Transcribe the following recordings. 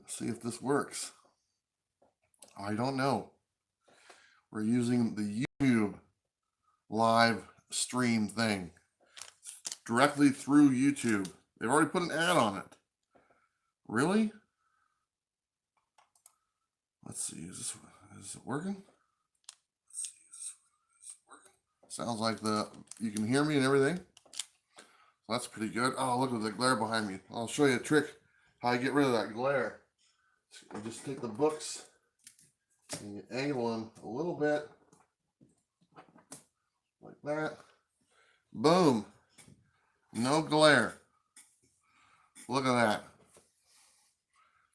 see if this works. I don't know. We're using the YouTube live stream thing directly through YouTube. They've already put an ad on it. Really? Let's see. Is it working? Let's see. Is it working? Sounds like you can hear me and everything. So that's pretty good. Oh, look at the glare behind me. I'll show you a trick how I get rid of that glare. You just take the books and you angle them a little bit like that. Boom. No glare. Look at that.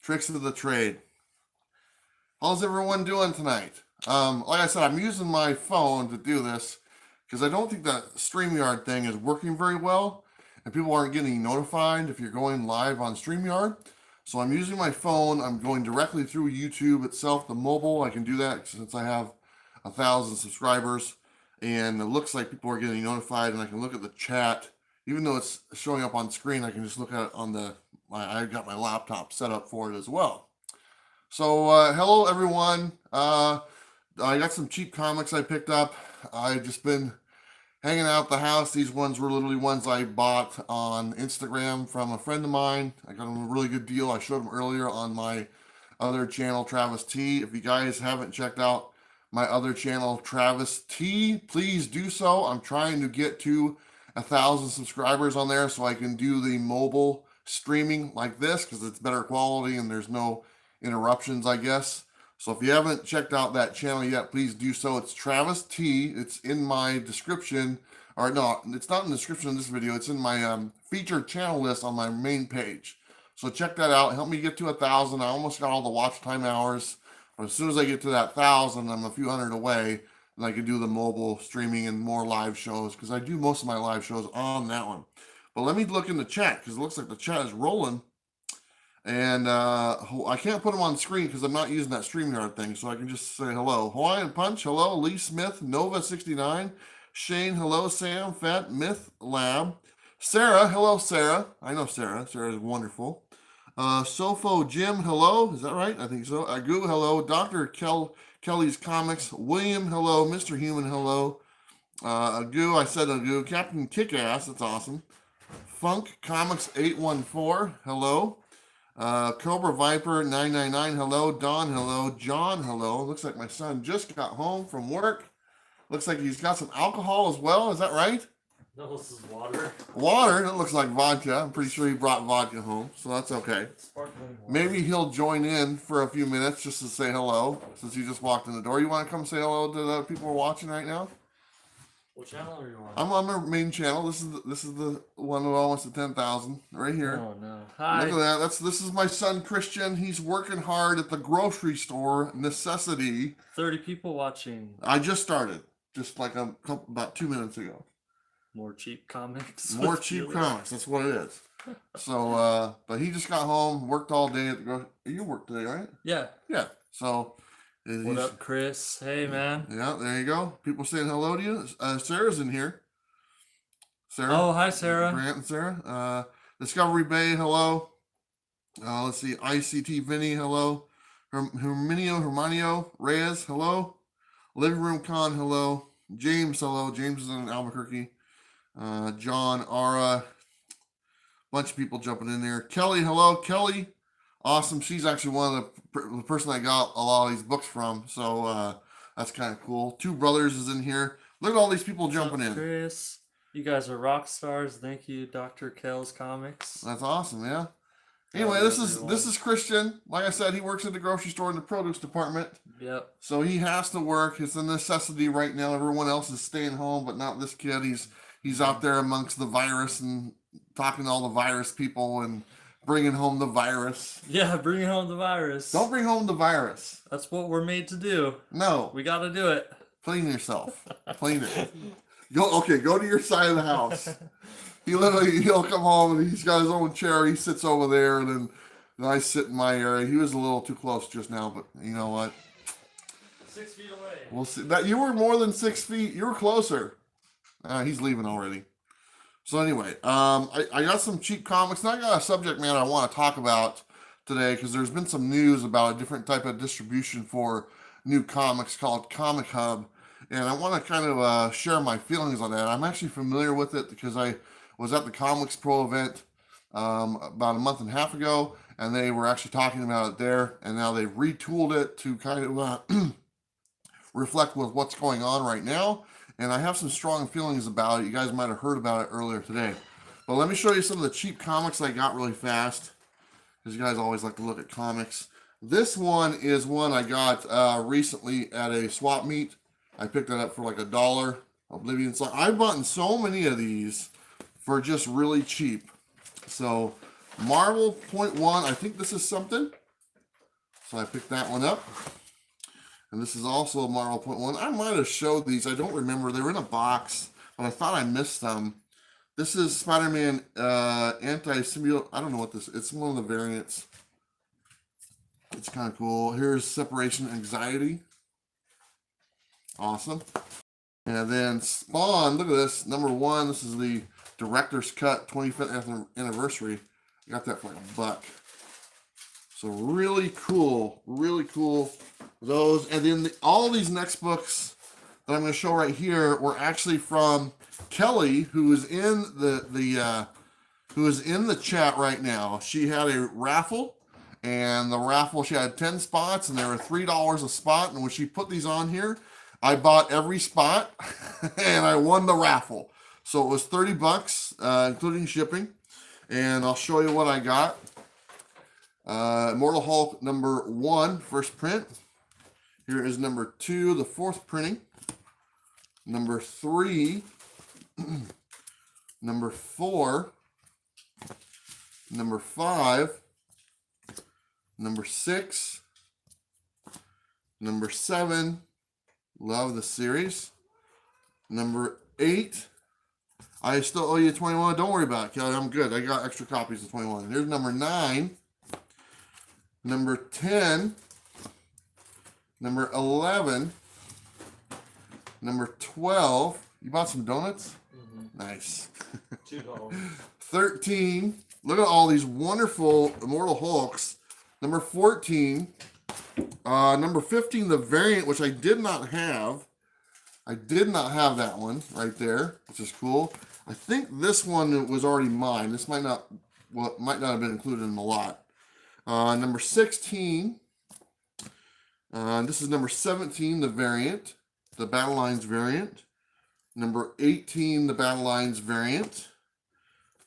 Tricks of the trade. How's everyone doing tonight? Like I said, I'm using my phone to do this because I don't think that StreamYard thing is working very well and people aren't getting notified if you're going live on StreamYard. So I'm using my phone. I'm going directly through YouTube itself, the mobile. I can do that since I have 1,000 subscribers, and it looks like people are getting notified, and I can look at the chat. Even though it's showing up on screen, I can just look at it on I've got my laptop set up for it as well. So hello everyone. I got some cheap comics I picked up. I've just been hanging out at the house. These ones were literally ones I bought on Instagram from a friend of mine. I got them a really good deal. I showed them earlier on my other channel, Travis T. If you guys haven't checked out my other channel, Travis T, please do so. I'm trying to get to 1,000 subscribers on there so I can do the mobile streaming like this because it's better quality and there's no interruptions, I guess. So if you haven't checked out that channel yet, please do so. It's Travis T. It's in my description, or no, it's not in the description of this video. It's in my featured channel list on my main page. So check that out. Help me get to 1,000. I almost got all the watch time hours. But as soon as I get to that 1,000, I'm a few hundred away, and I can do the mobile streaming and more live shows because I do most of my live shows on that one. But let me look in the chat because it looks like the chat is rolling. And I can't put them on screen because I'm not using that StreamYard thing, so I can just say hello. Hawaiian Punch, hello. Lee Smith, Nova69. Shane, hello. Sam, Fat, Myth Lab. Sarah, hello, Sarah. I know Sarah. Sarah is wonderful. Sofo Jim, hello. Is that right? I think so. Agu, hello. Dr. Kelly's Comics. William, hello. Mr. Human, hello. Agu, I said Agu. Captain Kickass, that's awesome. Funk Comics 814, hello. Cobra Viper 999, hello. Don, hello. John, hello. Looks like my son just got home from work. Looks like he's got some alcohol as well. Is that right? No, this is water. Water? It looks like vodka. I'm pretty sure he brought vodka home, so that's okay. Sparkling water. Maybe he'll join in for a few minutes just to say hello since he just walked in the door. You want to come say hello to the people who are watching right now? What channel are you on? I'm on my main channel. This is the one with almost at 10,000 right here. Oh no! Hi. Look at that. This is my son Christian. He's working hard at the grocery store. Necessity. 30 people watching. I just started, just like about 2 minutes ago. More cheap comics. More cheap comics. That's what it is. So, but he just got home, worked all day at the grocery. You worked today, right? Yeah. Yeah. So. What up, Chris? Hey, man. Yeah, there you go. People saying hello to you. Sarah's in here. Sarah. Oh, hi, Sarah. Grant and Sarah. Discovery Bay, hello. Let's see. ICT Vinny, hello. Hermanio Reyes, hello. Living Room Con, hello. James, hello. James is in Albuquerque. John, Ara. Bunch of people jumping in there. Kelly, hello. Kelly. Awesome. She's actually one of the person I got a lot of these books from. So that's kind of cool. Two Brothers is in here. Look at all these people jumping in. Chris, you guys are rock stars. Thank you, Dr. Kel's Comics. That's awesome. Yeah. Anyway, this is Christian. Like I said, he works at the grocery store in the produce department. Yep. So he has to work. It's a necessity right now. Everyone else is staying home, but not this kid. He's out there amongst the virus and talking to all the virus people and bringing home the virus. Yeah, bringing home the virus. Don't bring home the virus. That's what we're made to do. No. We got to do it. Clean yourself. Clean it. Go to your side of the house. He'll come home and he's got his own chair. He sits over there, and then I sit in my area. He was a little too close just now, but you know what? 6 feet away. We'll see. That you were more than 6 feet. You were closer. He's leaving already. So anyway, I got some cheap comics. Now I got a subject matter I want to talk about today because there's been some news about a different type of distribution for new comics called Comic Hub, and I want to kind of share my feelings on that. I'm actually familiar with it because I was at the Comics Pro event about a month and a half ago, and they were actually talking about it there, and now they've retooled it to kind of reflect with what's going on right now, and I have some strong feelings about it. You guys might have heard about it earlier today. But let me show you some of the cheap comics I got really fast, because you guys always like to look at comics. This one is one I got recently at a swap meet. I picked it up for like $1. Oblivion Slime. I've bought so many of these for just really cheap. So Marvel .1, I think this is something. So I picked that one up. And this is also a Marvel .1. I might have showed these. I don't remember. They were in a box, but I thought I missed them. This is Spider-Man Anti-Symbiote. I don't know what this is. It's one of the variants. It's kind of cool. Here's Separation Anxiety. Awesome. And then Spawn. Look at this. #1. This is the Director's Cut 25th anniversary. I got that for like $1. So really cool. Really cool. Those. And then all these next books that I'm going to show right here were actually from Kelly, who is in the chat right now. She had a raffle, and the raffle, she had 10 spots, and they were $3 a spot. And when she put these on here, I bought every spot, and I won the raffle. So it was $30, including shipping. And I'll show you what I got. Immortal Hulk #1, first print. Here is #2, the 4th printing. #3. #4, #5, #6, #7. Love the series. #8. I still owe you 21. Don't worry about it, Kelly. I'm good. I got extra copies of 21. Here's #9, #10, #11, #12. You bought some donuts? Nice. $2. 13. Look at all these wonderful Immortal Hulks. #14. #15, the variant, which I did not have. I did not have that one right there, which is cool. I think this one was already mine. This might not have been included in the lot. #16. This is #17, the variant, the Battle Lines variant. #18, the Battle Lines variant.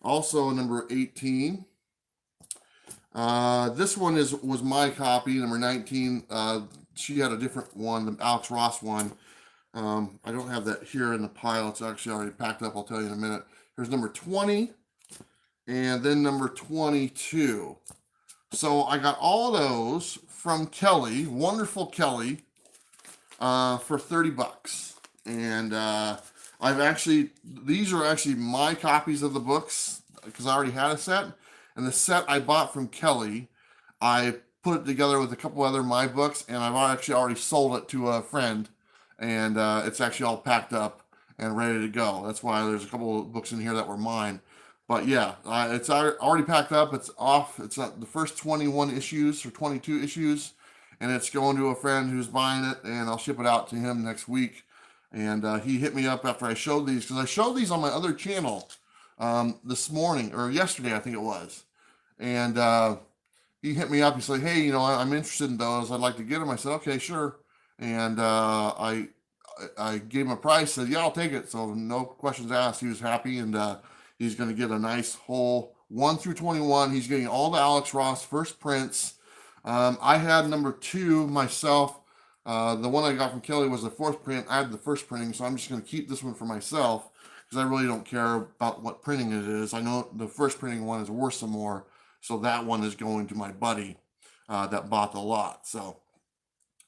Also #18. This one was my copy. #19. She had a different one, the Alex Ross one. I don't have that here in the pile. It's actually already packed up. I'll tell you in a minute. Here's #20, and then #22. So I got all those from Kelly, wonderful Kelly, for $30. And these are actually my copies of the books because I already had a set. And the set I bought from Kelly, I put it together with a couple other my books, and I've actually already sold it to a friend. And it's actually all packed up and ready to go. That's why there's a couple of books in here that were mine. But yeah, it's already packed up. It's off. It's the first 21 issues or 22 issues, and it's going to a friend who's buying it, and I'll ship it out to him next week. And he hit me up after I showed these, because I showed these on my other channel this morning, or yesterday, I think it was. And he hit me up. He said, "Hey, I'm interested in those. I'd like to get them." I said, "Okay, sure." And I gave him a price. Said, "Yeah, I'll take it." So no questions asked. He was happy, and he's going to get a nice whole 1 through 21. He's getting all the Alex Ross first prints. I had #2 myself. The one I got from Kelly was the 4th print. I had the first printing, so I'm just going to keep this one for myself because I really don't care about what printing it is. I know the first printing one is worth some more, so that one is going to my buddy that bought the lot. So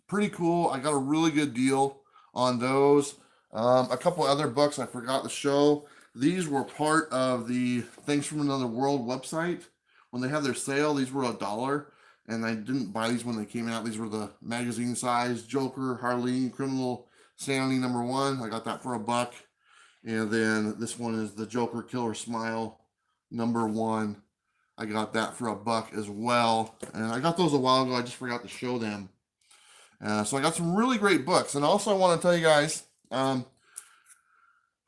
pretty cool. I got a really good deal on those. A couple other books I forgot to show. These were part of the Things from Another World website. When they had their sale, these were $1. And I didn't buy these when they came out. These were the magazine size. Joker, Harleen, Criminal Sanity #1. I got that for $1. And then this one is the Joker Killer Smile #1. I got that for $1 as well. And I got those a while ago. I just forgot to show them. So I got some really great books. And also I want to tell you guys,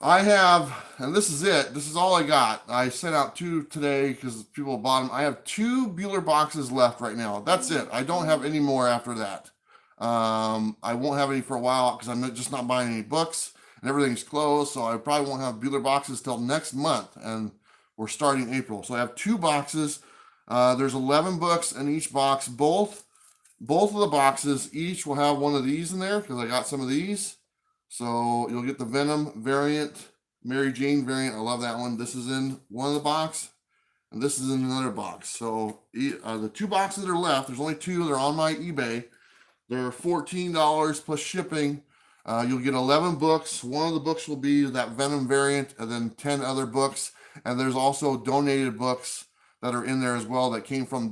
I have, and this is it. This is all I got. I sent out 2 today because people bought them. I have 2 Bueller boxes left right now. That's it. I don't have any more after that. I won't have any for a while because I'm just not buying any books and everything's closed. So I probably won't have Bueller boxes till next month, and we're starting April. So I have 2 boxes. There's 11 books in each box. Both of the boxes each will have one of these in there because I got some of these. So you'll get the Venom variant, Mary Jane variant. I love that one. This is in one of the box, and this is in another box. So the 2 boxes that are left, there's only 2. They're on my eBay. They're $14 plus shipping. You'll get 11 books. One of the books will be that Venom variant, and then 10 other books. And there's also donated books that are in there as well that came from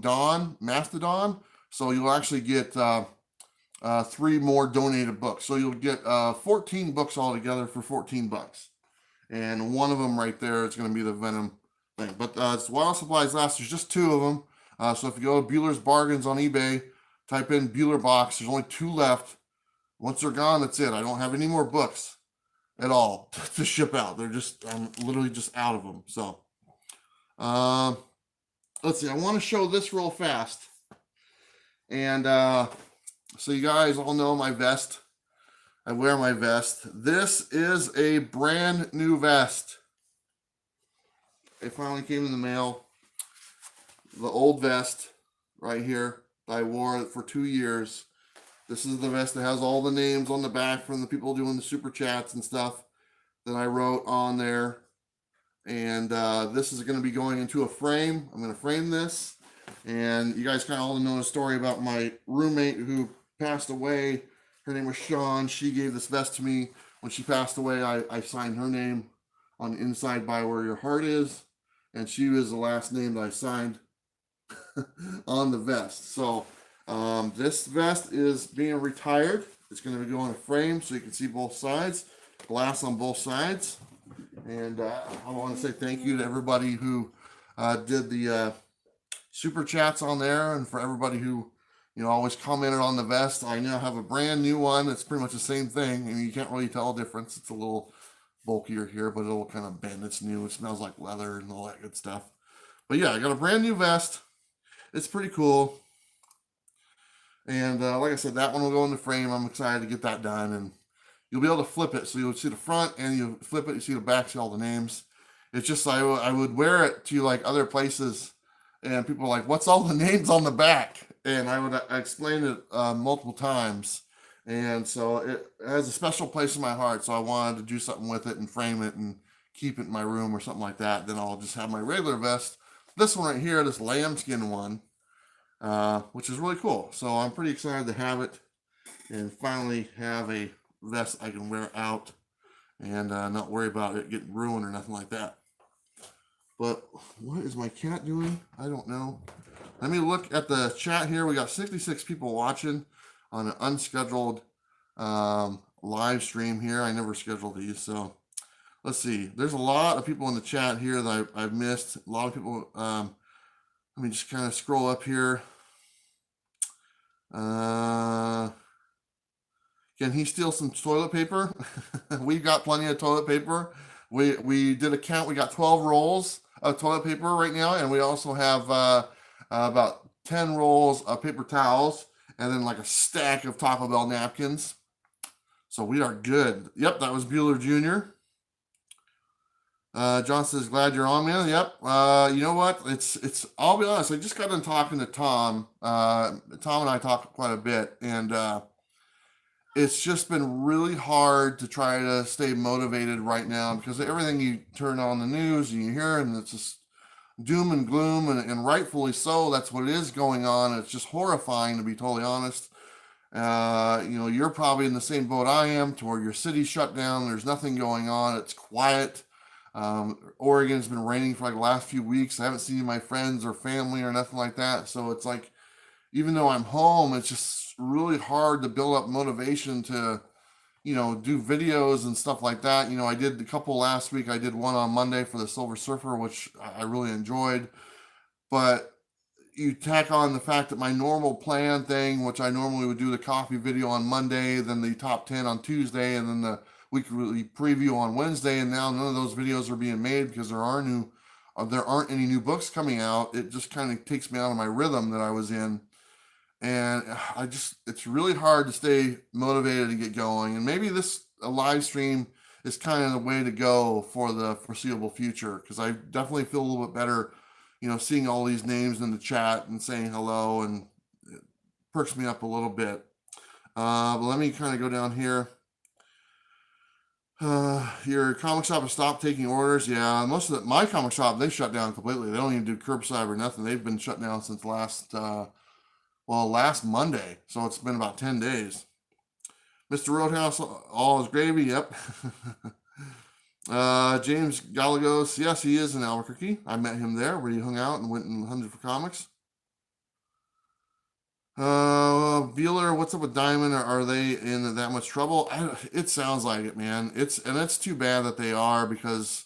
Mastodon. So you'll actually get 3 more donated books. So you'll get 14 books altogether for $14. And one of them right there is going to be the Venom thing. But it's while supplies last. There's just 2 of them. So if you go to Bueller's Bargains on eBay, type in Bueller box. There's only 2 left. Once they're gone, that's it. I don't have any more books at all to ship out. I'm literally just out of them. So let's see. I want to show this real fast. And so you guys all know my vest. I wear my vest. This is a brand new vest. It finally came in the mail. The old vest right here. I wore it for 2 years. This is the vest that has all the names on the back from the people doing the super chats and stuff that I wrote on there. And this is going to be going into a frame. I'm going to frame this. And you guys kind of all know the story about my roommate who passed away. Her name was Sean. She gave this vest to me. When she passed away, I signed her name on the inside by where your heart is. And she was the last name that I signed on the vest. So this vest is being retired. It's going to be going in a frame so you can see both sides. Glass on both sides. And I want to say thank you to everybody who did the super chats on there, and for everybody who always commented on the vest. I now have a brand new one. It's pretty much the same thing, and you can't really tell a difference. It's a little bulkier here, but it'll kind of bend. It's new. It smells like leather and all that good stuff. But yeah, I got a brand new vest. It's pretty cool. And like I said, that one will go in the frame. I'm excited to get that done, and you'll be able to flip it. So you'll see the front, and you flip it, you see the back, see all the names. It's just I would wear it to like other places, and people are like, "What's all the names on the back?" And I explained it multiple times, and so it has a special place in my heart. So I wanted to do something with it and frame it and keep it in my room or something like that. Then I'll just have my regular vest. This one right here, this lambskin one, which is really cool. So I'm pretty excited to have it and finally have a vest I can wear out and not worry about it getting ruined or nothing like that. But what is my cat doing? I don't know. Let me look at the chat here. We got 66 people watching on an unscheduled live stream here. I never scheduled these, so let's see. There's a lot of people in the chat here that I've missed. A lot of people. Let me just kind of scroll up here. Can he steal some toilet paper? We've got plenty of toilet paper. We did a count. We got 12 rolls of toilet paper right now, and we also have about 10 rolls of paper towels, and then like a stack of Taco Bell napkins. So we are good. Yep, that was Bueller Jr. John says, "Glad you're on, man." Yep. You know what? It's. I'll be honest. I just got done talking to Tom. Tom and I talked quite a bit, and it's just been really hard to try to stay motivated right now because everything you turn on the news and you hear, and it's just doom and gloom, and rightfully so. That's what it is going on. It's just horrifying, to be totally honest. You're probably in the same boat I am, to where your city's shut down. There's nothing going on. It's quiet. Oregon's been raining for like the last few weeks. I haven't seen my friends or family or nothing like that. So it's like, even though I'm home, it's just really hard to build up motivation to, do videos and stuff like that. I did a couple last week. I did one on Monday for the Silver Surfer, which I really enjoyed. but you tack on the fact that my normal plan thing, which I normally would do the coffee video on Monday, then the top 10 on Tuesday, and then the weekly preview on Wednesday, and now none of those videos are being made because there aren't any new books coming out. It just kind of takes me out of my rhythm that I was in. And it's really hard to stay motivated and get going. And maybe a live stream is kind of the way to go for the foreseeable future, because I definitely feel a little bit better, seeing all these names in the chat and saying hello, and it perks me up a little bit. But let me kind of go down here. Your comic shop has stopped taking orders. Yeah, my comic shop, they shut down completely. They don't even do curbside or nothing. They've been shut down since last Monday, so it's been about 10 days. Mr. Roadhouse, all is gravy. Yep. James Gallegos, yes, he is in Albuquerque. I met him there where he hung out and went and hunted for comics. Bueller, what's up with Diamond? Are they in that much trouble? It sounds like it, man. It's too bad that they are, because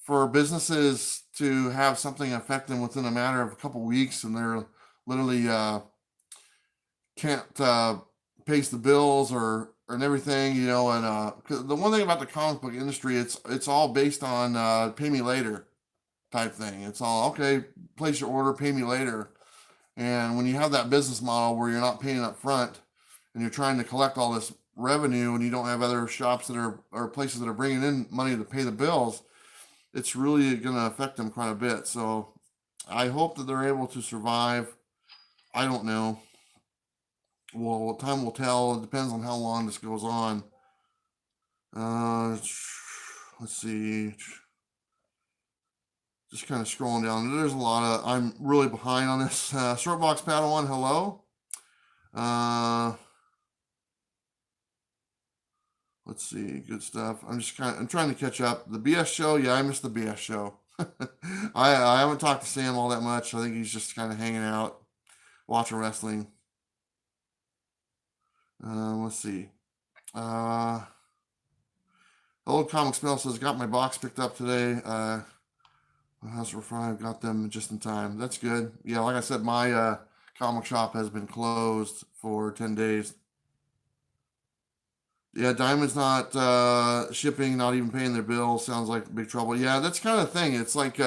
for businesses to have something affect them within a matter of a couple weeks, and they're literally can't pays the bills and everything, and 'cause the one thing about the comic book industry, it's all based on pay me later type thing. It's all, okay, place your order, pay me later. And when you have that business model where you're not paying up front and you're trying to collect all this revenue, and you don't have other shops or places that are bringing in money to pay the bills, it's really going to affect them quite a bit. So I hope that they're able to survive. I don't know. Well, time will tell. It depends on how long this goes on. Let's see. Just kind of scrolling down. There's a lot of. I'm really behind on this. Shortbox Padawan, hello. Let's see. Good stuff. I'm trying to catch up. The BS show. Yeah, I missed the BS show. I haven't talked to Sam all that much. I think he's just kind of hanging out, watching wrestling. Let's see. Old Comic Smell says, got my box picked up today. House for 5, got them just in time. That's good. Yeah, like I said, my comic shop has been closed for 10 days. Yeah, Diamond's not shipping, not even paying their bills. Sounds like big trouble. Yeah, that's kind of thing. It's like,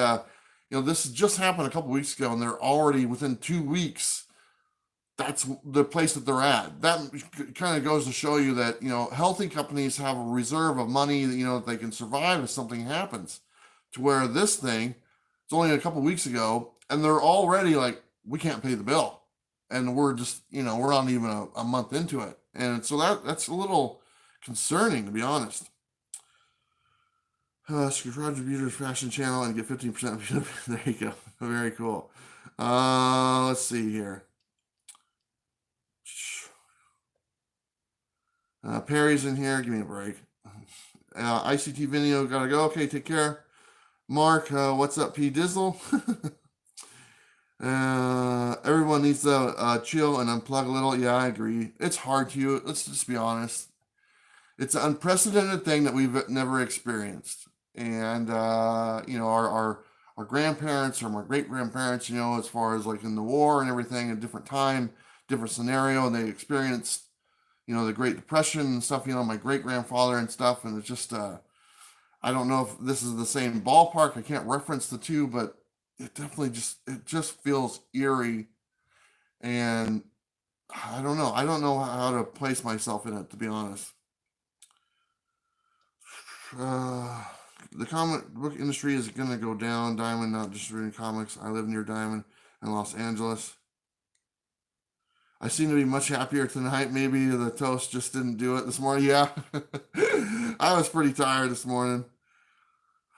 this just happened a couple weeks ago, and they're already within 2 weeks. That's the place that they're at. That kind of goes to show you that, healthy companies have a reserve of money that, that they can survive if something happens. To where this thing, it's only a couple weeks ago, and they're already like, we can't pay the bill. And we're just, we're not even a month into it. And so that's a little concerning, to be honest. Subscribe to Beauty's Fashion Channel and get 15%. There you go. Very cool. Let's see here. Perry's in here. Give me a break. ICT video, gotta go. Okay, take care. Mark, what's up, P. Dizzle? Everyone needs to chill and unplug a little. Yeah, I agree. It's hard to. Let's just be honest. It's an unprecedented thing that we've never experienced. And, our grandparents or my great-grandparents, as far as like in the war and everything, a different time, different scenario, and they experienced, the Great Depression and stuff, my great-grandfather and stuff, and it's just, I don't know if this is the same ballpark. I can't reference the two, but it definitely just feels eerie, and I don't know. I don't know how to place myself in it, to be honest. The comic book industry is going to go down. Diamond, not distributing comics. I live near Diamond in Los Angeles. I seem to be much happier tonight. Maybe the toast just didn't do it this morning. Yeah, I was pretty tired this morning.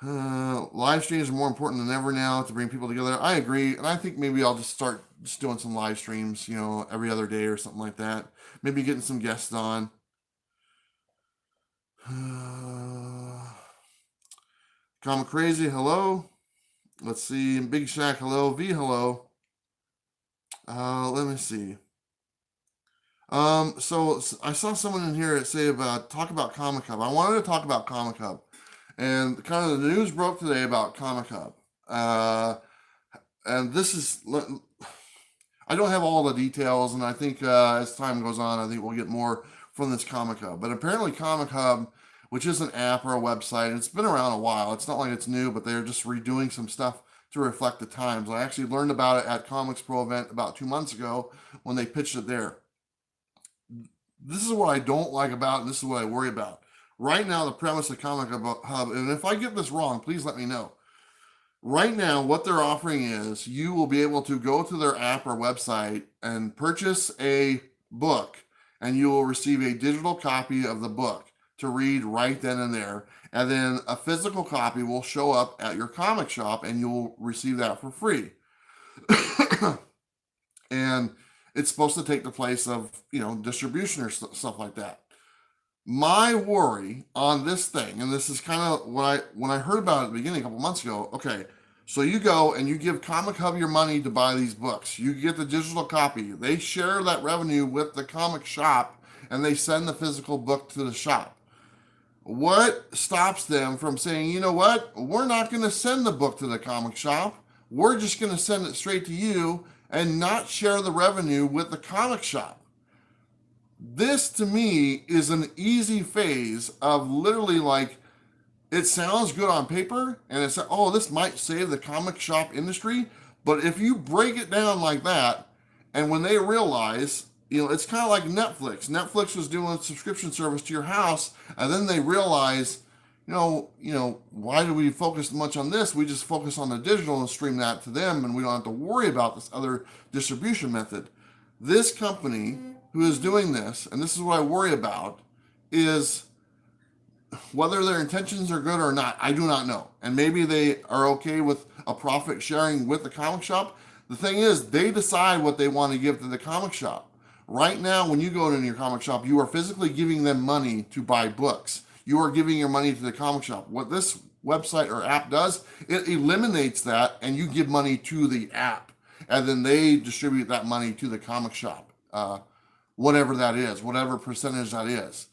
Live streams are more important than ever now to bring people together. I agree, and I think maybe I'll just start doing some live streams, every other day or something like that. Maybe getting some guests on. Comic Crazy, hello. Let's see. Big Shack, hello. V, hello. Let me see. So I saw someone in here say talk about Comic Hub. I wanted to talk about Comic Hub, and kind of the news broke today about Comic Hub. and this is, I don't have all the details, and I think as time goes on, I think we'll get more from this Comic Hub. But apparently, Comic Hub, which is an app or a website, and it's been around a while. It's not like it's new, but they're just redoing some stuff to reflect the times. I actually learned about it at Comics Pro event about 2 months ago when they pitched it there. This is what I don't like about it, and this is what I worry about. Right now, the premise of Comic Hub, and if I get this wrong, please let me know. Right now, what they're offering is you will be able to go to their app or website and purchase a book, and you will receive a digital copy of the book to read right then and there. And then a physical copy will show up at your comic shop, and you'll receive that for free. And it's supposed to take the place of, distribution or stuff like that. My worry on this thing, and this is kind of when I heard about it at the beginning a couple months ago. Okay, so you go and you give Comic Hub your money to buy these books. You get the digital copy. They share that revenue with the comic shop, and they send the physical book to the shop. What stops them from saying, you know what, we're not going to send the book to the comic shop. We're just going to send it straight to you and not share the revenue with the comic shop? This to me is an easy phase of literally like, it sounds good on paper and it's, oh, this might save the comic shop industry. But if you break it down like that, and when they realize, it's kind of like Netflix. Netflix was doing a subscription service to your house, and then they realize, why do we focus much on this? We just focus on the digital and stream that to them, and we don't have to worry about this other distribution method. This company who is doing this, and this is what I worry about, is whether their intentions are good or not, I do not know. And maybe they are okay with a profit sharing with the comic shop. The thing is, they decide what they want to give to the comic shop. Right now, when you go into your comic shop, you are physically giving them money to buy books. You are giving your money to the comic shop. What this website or app does, it eliminates that, and you give money to the app. And then they distribute that money to the comic shop, whatever that is, whatever percentage that is.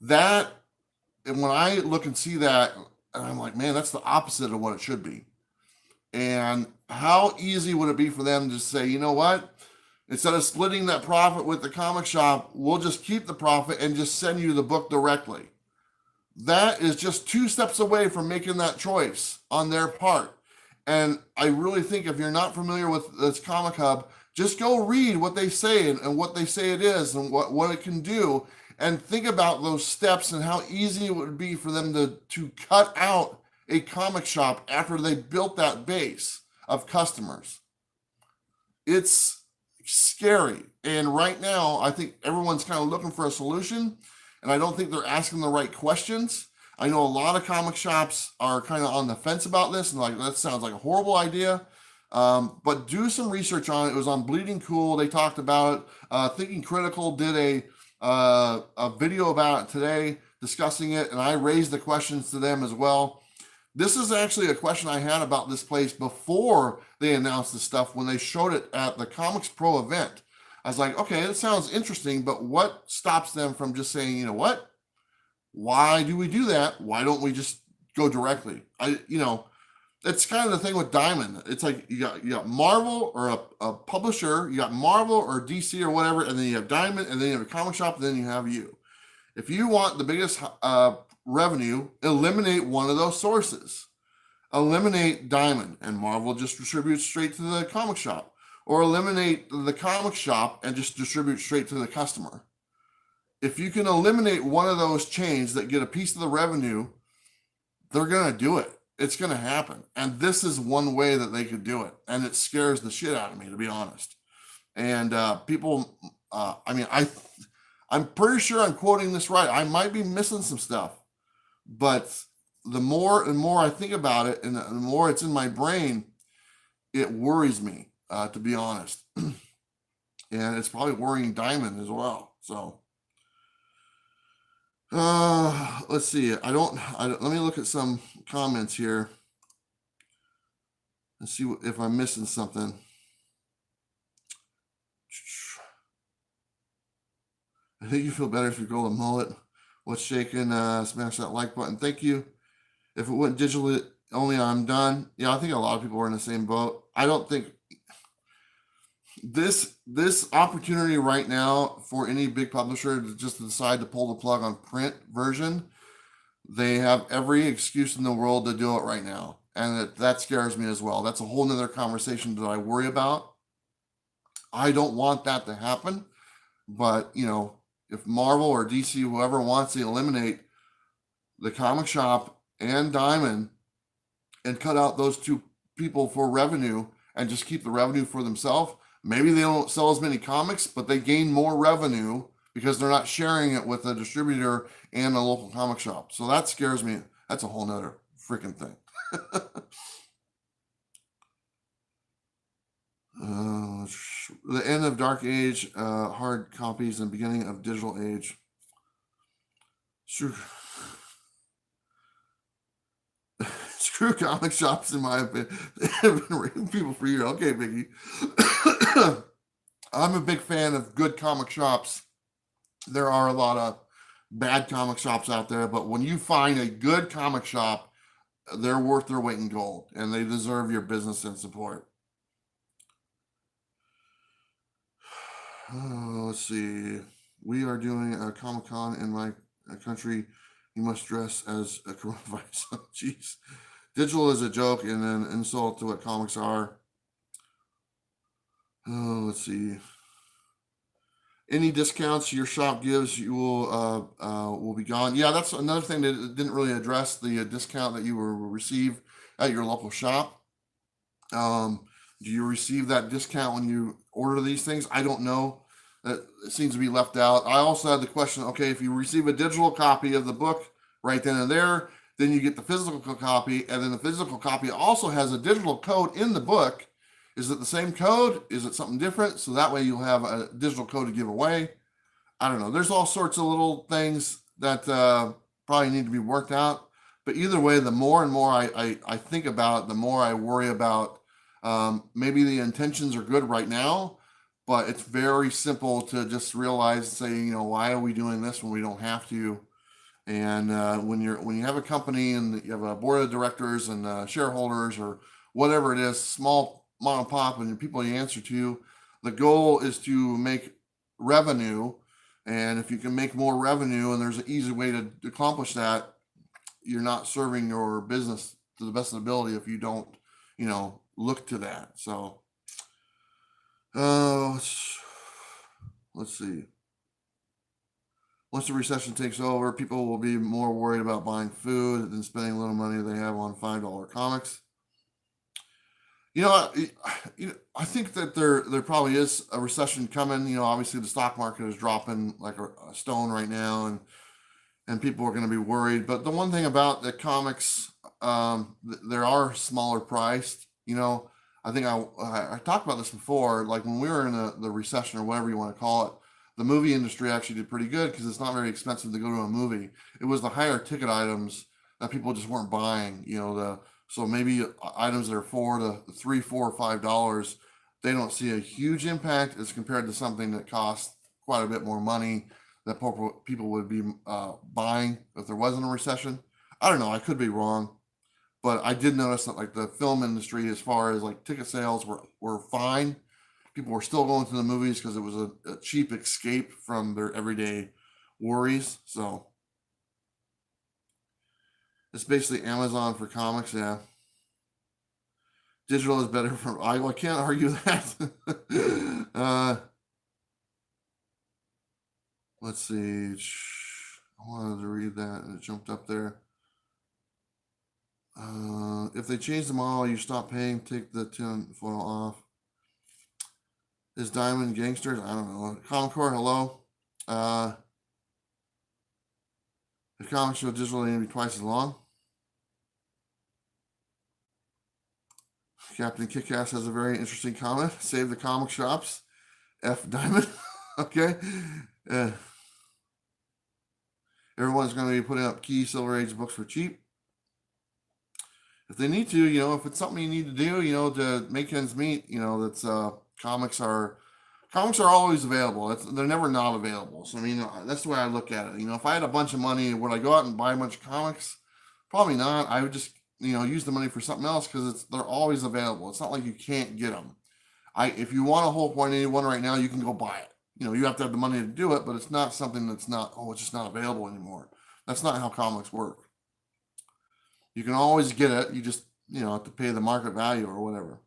That, and when I look and see that, and I'm like, man, that's the opposite of what it should be. And how easy would it be for them to say, you know what? Instead of splitting that profit with the comic shop, we'll just keep the profit and just send you the book directly. That is just 2 steps away from making that choice on their part. And I really think if you're not familiar with this Comic Hub, just go read what they say and what they say it is and what it can do. And think about those steps and how easy it would be for them to cut out a comic shop after they built that base of customers. It's scary. And right now, I think everyone's kind of looking for a solution, and I don't think they're asking the right questions. I know a lot of comic shops are kind of on the fence about this and like, that sounds like a horrible idea. But do some research on it. It was on Bleeding Cool. They talked about it. Thinking Critical did a video about it today discussing it, and I raised the questions to them as well. This is actually a question I had about this place before they announced the stuff when they showed it at the Comics Pro event. I was like, okay, that sounds interesting, but what stops them from just saying, you know what? Why do we do that? Why don't we just go directly? It's kind of the thing with Diamond. It's like you got Marvel or a publisher, you got Marvel or DC or whatever, and then you have Diamond, and then you have a comic shop, and then you have you. If you want the biggest revenue, eliminate one of those sources. Eliminate Diamond, and Marvel just distributes straight to the comic shop. Or eliminate the comic shop and just distribute straight to the customer. If you can eliminate one of those chains that get a piece of the revenue, they're going to do it. It's going to happen. And this is one way that they could do it. And it scares the shit out of me, to be honest. And people, I'm pretty sure I'm quoting this right. I might be missing some stuff. But the more and more I think about it, and the more it's in my brain, it worries me, to be honest. And it's probably worrying Diamond as well. So, let's see. I don't. Let me look at some comments here and see if I'm missing something. I think you feel better if you grow a mullet. What's shaking? Smash that like button. Thank you. If it went digitally Only I'm done. Yeah, I think a lot of people are in the same boat. I don't think this opportunity right now for any big publisher to just decide to pull the plug on print version, they have every excuse in the world to do it right now. And that scares me as well. That's a whole nother conversation that I worry about. I don't want that to happen. But, if Marvel or DC, whoever wants to eliminate the comic shop and Diamond and cut out those two people for revenue and just keep the revenue for themselves, maybe they don't sell as many comics, but they gain more revenue because they're not sharing it with a distributor and a local comic shop. So that scares me. That's a whole nother freaking thing. The end of Dark Age, hard copies, and beginning of digital age. Screw comic shops, in my opinion. They have been raiding people for years. Okay, Biggie. I'm a big fan of good comic shops. There are a lot of bad comic shops out there, but when you find a good comic shop, they're worth their weight in gold, and they deserve your business and support. Let's see. We are doing a Comic-Con in my country. You must dress as a coronavirus. Jeez. Digital is a joke and an insult to what comics are. Let's see. Any discounts your shop gives, you will be gone. Yeah, that's another thing that didn't really address the discount that you will receive at your local shop. Do you receive that discount when you order these things? I don't know. It seems to be left out. I also had the question, okay, if you receive a digital copy of the book right then and there, then you get the physical copy, and then the physical copy also has a digital code in the book. Is it the same code? Is it something different? So that way you'll have a digital code to give away. I don't know. There's all sorts of little things that probably need to be worked out. But either way, the more and more I think about it, the more I worry about maybe the intentions are good right now, but it's very simple to just realize, say, why are we doing this when we don't have to? And when you have a company and you have a board of directors and shareholders or whatever it is, small mom and pop, and the people you answer to, the goal is to make revenue. And if you can make more revenue, and there's an easy way to accomplish that, you're not serving your business to the best of the ability if you don't, look to that. So, let's see. Once the recession takes over, people will be more worried about buying food than spending a little money they have on $5 comics. I think that there probably is a recession coming. Obviously the stock market is dropping like a stone right now, and people are going to be worried. But the one thing about the comics, there are smaller priced. I think I talked about this before. Like when we were in the recession or whatever you want to call it, the movie industry actually did pretty good because it's not very expensive to go to a movie. It was the higher ticket items that people just weren't buying. So maybe items that are $3, $4, or $5, they don't see a huge impact as compared to something that costs quite a bit more money that people would be buying if there wasn't a recession. I don't know. I could be wrong, but I did notice that like the film industry, as far as like ticket sales, were fine. People were still going to the movies because it was a cheap escape from their everyday worries. So it's basically Amazon for comics. Yeah. Digital is better for, I can't argue that. Let's see. I wanted to read that and it jumped up there. If they change the model, you stop paying, take the tin foil off. Is Diamond Gangsters? I don't know. Comic Core, hello. The comic show digitally need to be twice as long. Captain Kickass has a very interesting comment. Save the comic shops. F Diamond. Okay. Everyone's going to be putting up key Silver Age books for cheap. If they need to, if it's something you need to do, to make ends meet, that's comics are always available. They're never not available. So that's the way I look at it. If I had a bunch of money, would I go out and buy a bunch of comics? Probably not. I would just use the money for something else, because they're always available. It's not like you can't get them. If you want a whole point 81 right now, you can go buy it. You have to have the money to do it, but it's not something that's it's just not available anymore. That's not how comics work. You can always get it. You just, have to pay the market value or whatever.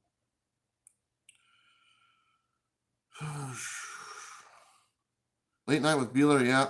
Late Night with Bueller, yeah.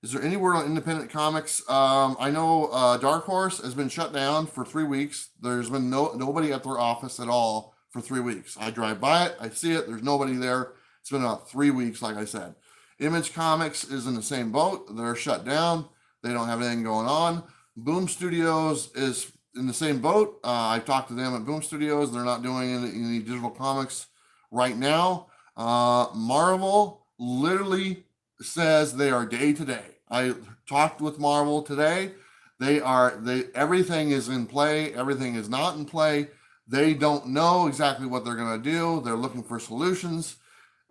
Is there any word on independent comics? I know Dark Horse has been shut down for 3 weeks. There's been nobody at their office at all for 3 weeks. I drive by it, I see it, there's nobody there. It's been about 3 weeks, like I said. Image Comics is in the same boat. They're shut down. They don't have anything going on. Boom Studios is in the same boat. I talked to them at Boom Studios. They're not doing any digital comics right now. Marvel literally says they are day to day. I talked with Marvel today. Everything is in play. Everything is not in play. They don't know exactly what they're going to do. They're looking for solutions.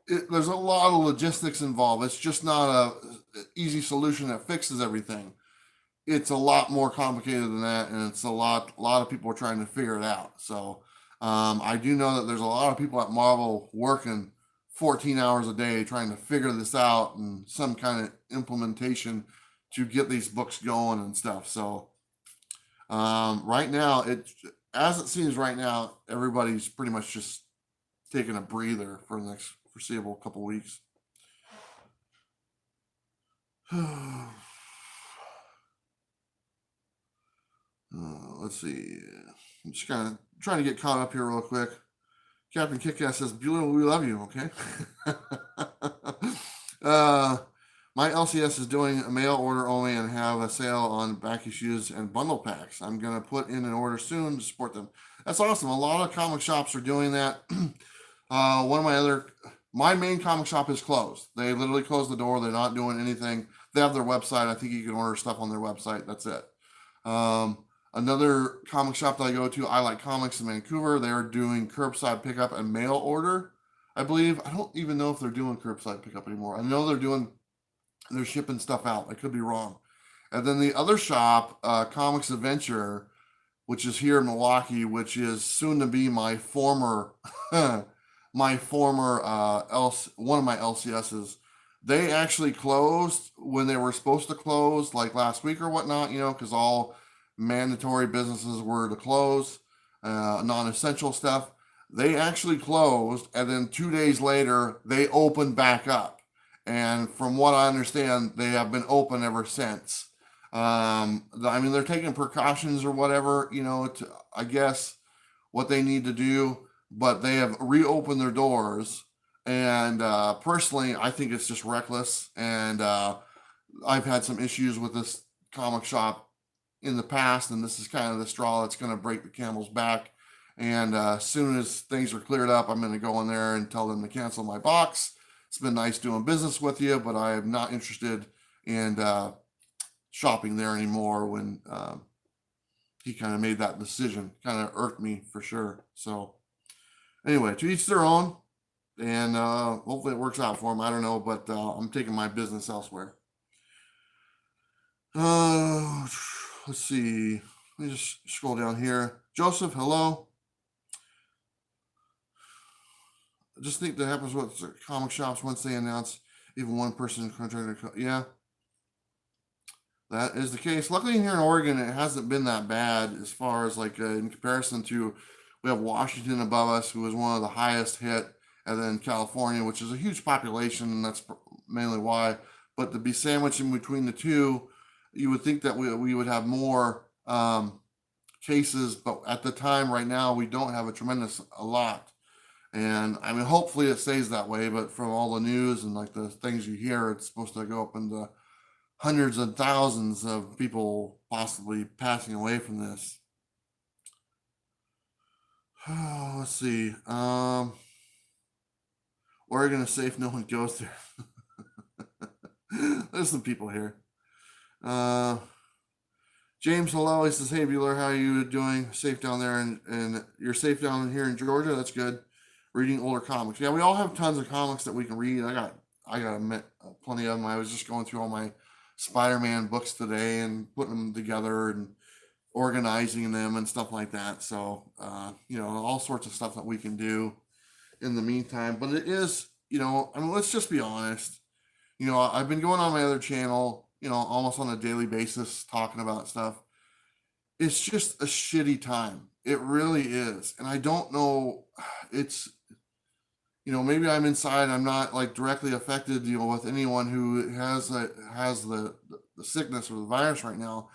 There's a lot of logistics involved. It's just not an easy solution that fixes everything. It's a lot more complicated than that, and it's a lot of people are trying to figure it out. So I do know that there's a lot of people at Marvel working 14 hours a day trying to figure this out and some kind of implementation to get these books going and stuff. So right now, as it seems right now, everybody's pretty much just taking a breather for the next foreseeable couple weeks. Let's see. I'm just kind of trying to get caught up here real quick. Captain Kickass says, Bueller, we love you, okay? My LCS is doing a mail order only and have a sale on back issues and bundle packs. I'm going to put in an order soon to support them. That's awesome. A lot of comic shops are doing that. My main comic shop is closed. They literally closed the door. They're not doing anything. They have their website. I think you can order stuff on their website. That's it. Another comic shop that I go to, I Like Comics in Vancouver, they're doing curbside pickup and mail order, I believe. I don't even know if they're doing curbside pickup anymore. I know they're shipping stuff out. I could be wrong. And then the other shop, Comics Adventure, which is here in Milwaukee, which is soon to be my former, one of my LCSs. They actually closed when they were supposed to close, like last week or whatnot, because all mandatory businesses were to close, non-essential stuff. They actually closed, and then 2 days later, they opened back up. And from what I understand, they have been open ever since. They're taking precautions or whatever, I guess what they need to do, but they have reopened their doors. And personally, I think it's just reckless. And I've had some issues with this comic shop in the past, and this is kind of the straw that's going to break the camel's back. And as soon as things are cleared up, I'm going to go in there and tell them to cancel my box. It's been nice doing business with you, but I am not interested in shopping there anymore. When he kind of made that decision, kind of irked me for sure. So anyway, to each their own, and hopefully it works out for him. I don't know, but I'm taking my business elsewhere. Let's see. Let me just scroll down here. Joseph, hello. I just think that happens with comic shops once they announce even one person contract. Yeah, that is the case. Luckily, here in Oregon, it hasn't been that bad as far as in comparison to, we have Washington above us, who is one of the highest hit, and then California, which is a huge population, and that's mainly why. But to be sandwiched in between the two, you would think that we would have more cases, but at the time right now, we don't have a lot. And hopefully it stays that way, but from all the news and the things you hear, it's supposed to go up into hundreds of thousands of people possibly passing away from this. Let's see. Oregon is safe. No one goes there. There's some people here. James, hello. He says, hey, Bueller, how are you doing? Safe down there, and you're safe down here in Georgia? That's good. Reading older comics. Yeah, we all have tons of comics that we can read. I got plenty of them. I was just going through all my Spider-Man books today and putting them together and organizing them and stuff like that. So, all sorts of stuff that we can do in the meantime. But it is, I mean, let's just be honest. I've been going on my other channel, almost on a daily basis talking about stuff. It's just a shitty time. It really is. And I don't know, it's, maybe I'm inside. I'm not like directly affected, with anyone who has the sickness or the virus right now.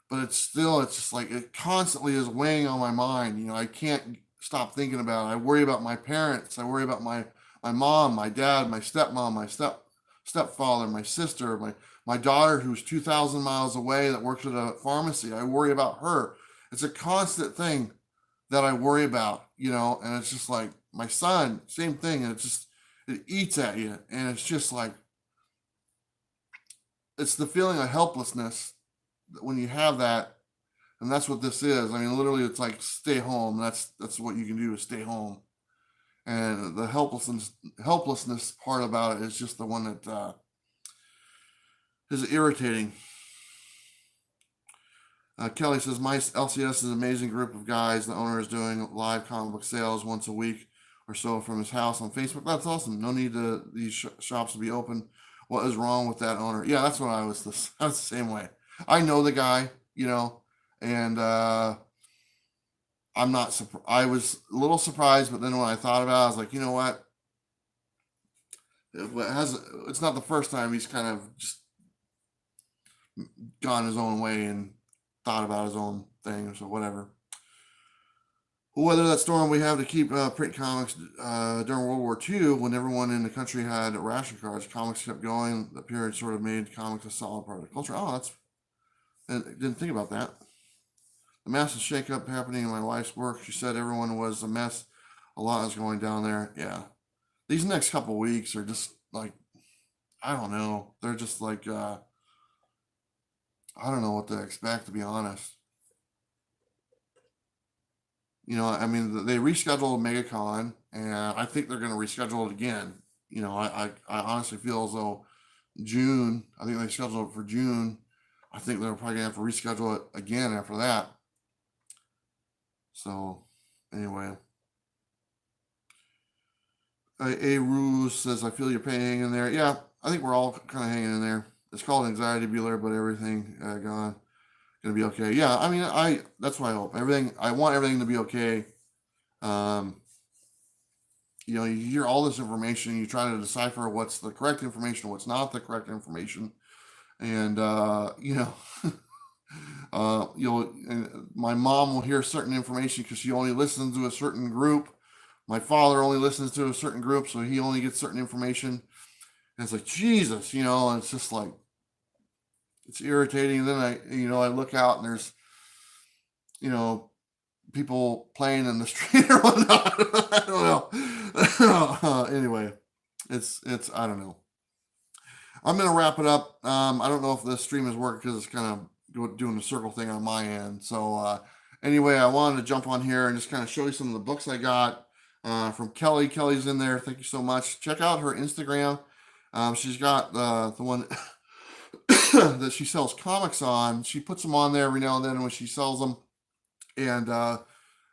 But it's just like it constantly is weighing on my mind. I can't stop thinking about it. I worry about my parents. I worry about my mom, my dad, my stepmom, my stepfather, my sister, my daughter who's 2,000 miles away that works at a pharmacy. I worry about her. It's a constant thing that I worry about, and it's just like my son, same thing. And it eats at you. And it's just like, it's the feeling of helplessness when you have that. And that's what this is. I mean, literally it's like stay home. That's what you can do, is stay home. And the helplessness part about it is just the one that is irritating. Kelly says, my LCS is an amazing group of guys. The owner is doing live comic book sales once a week or so from his house on Facebook. That's awesome. No need to these shops to be open. What is wrong with that owner? Yeah, that's what I was the same way. I know the guy, and I'm not surprised. I was a little surprised, but then when I thought about it, I was like, you know what? It's not the first time he's kind of just gone his own way and thought about his own thing, so whatever. We'll weather that storm. We have to keep print comics during World War II, when everyone in the country had ration cards. Comics kept going. The period sort of made comics a solid part of the culture. I didn't think about that. The massive shakeup happening in my wife's work. She said everyone was a mess. A lot is going down there. Yeah. These next couple weeks are just like, I don't know. They're just like, I don't know what to expect, to be honest. I mean, they rescheduled MegaCon, and I think they're going to reschedule it again. I honestly feel as though June, I think they scheduled it for June. I think they're probably going to have to reschedule it again after that. So, anyway. A Ruse says, I feel your pain hanging in there. Yeah, I think we're all kind of hanging in there. It's called anxiety Bueller, but everything gonna be okay. Yeah, I mean, that's what I hope. I want everything to be okay. You hear all this information, you try to decipher what's the correct information, what's not the correct information. And, my mom will hear certain information because she only listens to a certain group. My father only listens to a certain group, so he only gets certain information. And it's like, Jesus, and it's just like, it's irritating. And then I look out and there's, people playing in the street or whatnot. I don't know. Anyway, it's, I don't know. I'm going to wrap it up. I don't know if the stream is working because it's kind of doing the circle thing on my end. So anyway, I wanted to jump on here and just kind of show you some of the books I got from Kelly. Kelly's in there. Thank you so much. Check out her Instagram. She's got the one that she sells comics on. She puts them on there every now and then when she sells them. And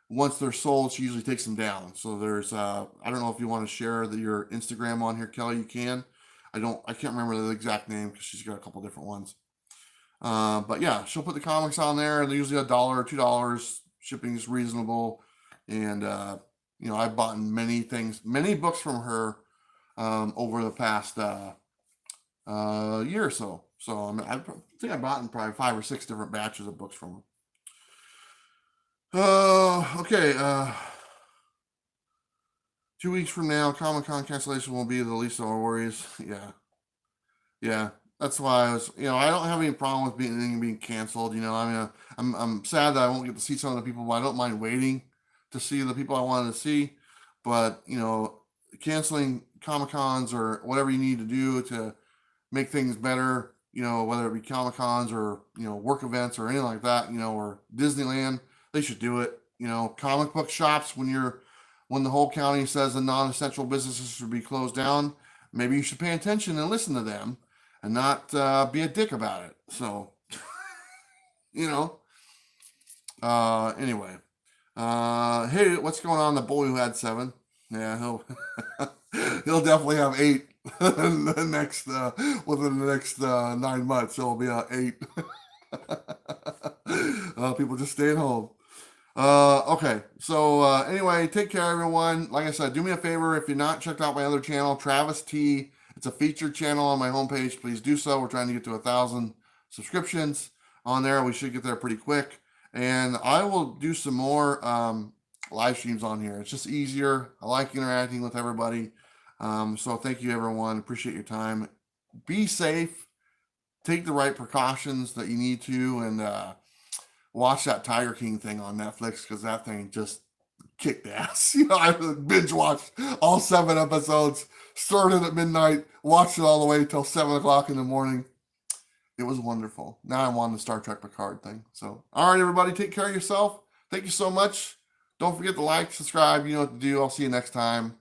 once they're sold, she usually takes them down. So there's, I don't know if you want to share your Instagram on here, Kelly, you can. I can't remember the exact name because she's got a couple different ones. But yeah, she'll put the comics on there. They're usually $1 or $2. Shipping is reasonable. And, I've bought many books from her over the past year or so. So I think I bought probably 5 or 6 different batches of books from her. Okay. 2 weeks from now, Comic-Con cancellation will be the least of our worries. Yeah. That's why I was, I don't have any problem with being canceled. I'm sad that I won't get to see some of the people, but I don't mind waiting to see the people I wanted to see. But, canceling Comic-Cons or whatever you need to do to make things better, whether it be Comic-Cons or, work events or anything like that, or Disneyland, they should do it. Comic book shops, when the whole county says the non-essential businesses should be closed down, maybe you should pay attention and listen to them and not be a dick about it. So, Anyway. Hey, what's going on? The boy who had 7. Yeah, he'll he'll definitely have 8 in the next within the next 9 months. It'll be 8. People just staying home. Okay, so anyway, take care, everyone. Like I said, do me a favor if you're not checked out my other channel, Travis T. It's a featured channel on my homepage. Please do so. We're trying to get to 1,000 subscriptions on there. We should get there pretty quick. And I will do some more live streams on here. It's just easier. I like interacting with everybody. So thank you, everyone. Appreciate your time. Be safe. Take the right precautions that you need to, and watch that Tiger King thing on Netflix, because that thing just kicked ass. I binge watched all 7 episodes, started at midnight, watched it all the way till 7 o'clock in the morning. It was wonderful. Now I'm on the Star Trek Picard thing. So, all right, everybody, take care of yourself. Thank you so much. Don't forget to like, subscribe. You know what to do. I'll see you next time.